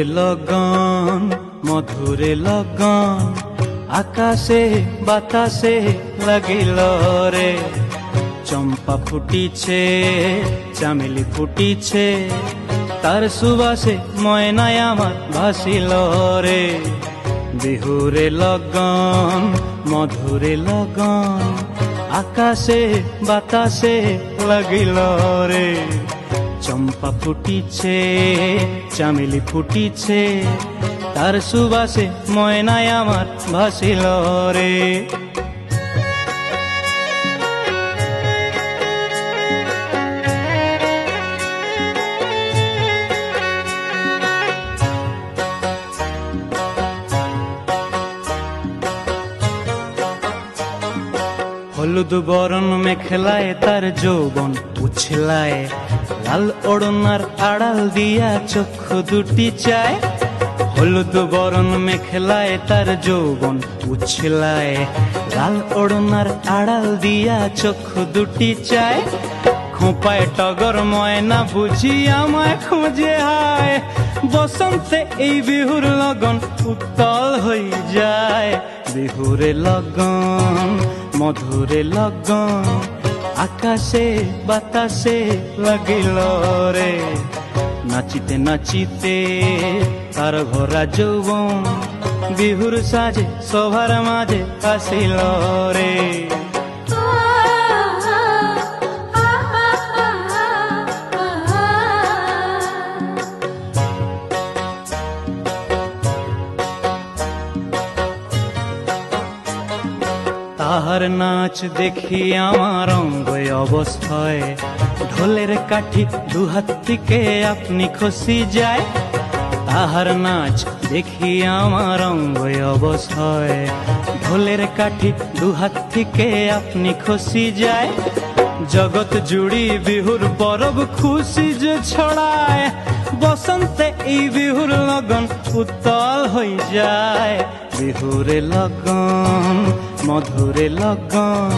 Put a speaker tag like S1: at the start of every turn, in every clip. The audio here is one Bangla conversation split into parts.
S1: বিহুরে লগন মধুরে লগন আকাশে বাতাসে লাগিল রে। চম্পা ফুটিছে চামেলি ফুটিছে তার সুবাসে ময়নায় আমার ভাসিল রে। বিহুরে লগন মধুরে লগন আকাশে বাতাসে লাগিল রে। চম্পা ফুটিছে চামেলি ফুটিছে তার সুবাসে ময়নায় আমার ভাসিল রে। হলুদ বরণ মেখলায় তার যৌবন উছলায়, লাল ওড়নার আড়াল দিয়া চক্ষু দুটি চায়। হলুদ বরণ মেখলায় তার যৌবন উছলায়, লাল ওড়নার আড়াল দিয়া চক্ষু দুটি চায়। খোঁপায় টগর ময়না বুঝি আমায় খুঁজে হায়, বসন্তে এই বিহুর লগন উত্তল হয়ে যায়। বিহুরে লগন মধুরে লগন আকাশে বাতাসে লাগিল রে। নাচিতে নাচিতে তার ভরা যৌবন বিহুর সাজে সবার মাঝে আসিল রে। তাহার নাচ দেখি আমার অঙ্গ অবস্থায়, ঢোলের কাঠি দুহাত থেকে আপনি খসি যায়। তাহার নাচ দেখি আমার অঙ্গ অবস্থায়, ঢোলের কাঠি দুহাত থেকে আপনি খসি যায়। জগৎ জুড়ি বিহুর পরব খুশি যে ছড়ায়, বসন্তে এই বিহুর লগন উত্তল হয়ে যায়। বিহুরে লগন মধুরে লগন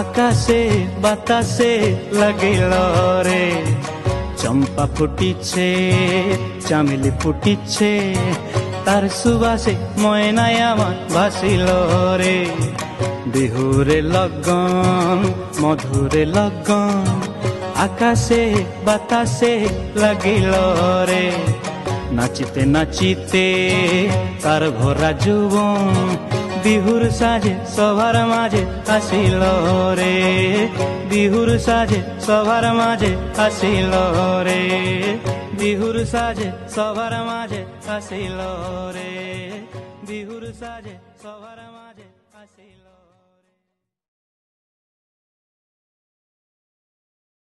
S1: আকাশে বাতাসে লাগিল রে। চম্পা ফুটিছে চামেলি ফুটিছে তার সুবাসে ময়নায় আমার ভাসিল রে। বিহুরে লগন মধুরে লগন আকাশে বাতাসে লাগিল রে। নাচিতে নাচিতে তার ভরা যৌবন বিহুর সাজে সবার মাঝে আসিল রে। বিহুর সাজে সবার মাঝে আসিল রে। বিহুর সাজে সবার মাঝে আসিল রে। বিহুর সাজে সবার মাঝে আসিল।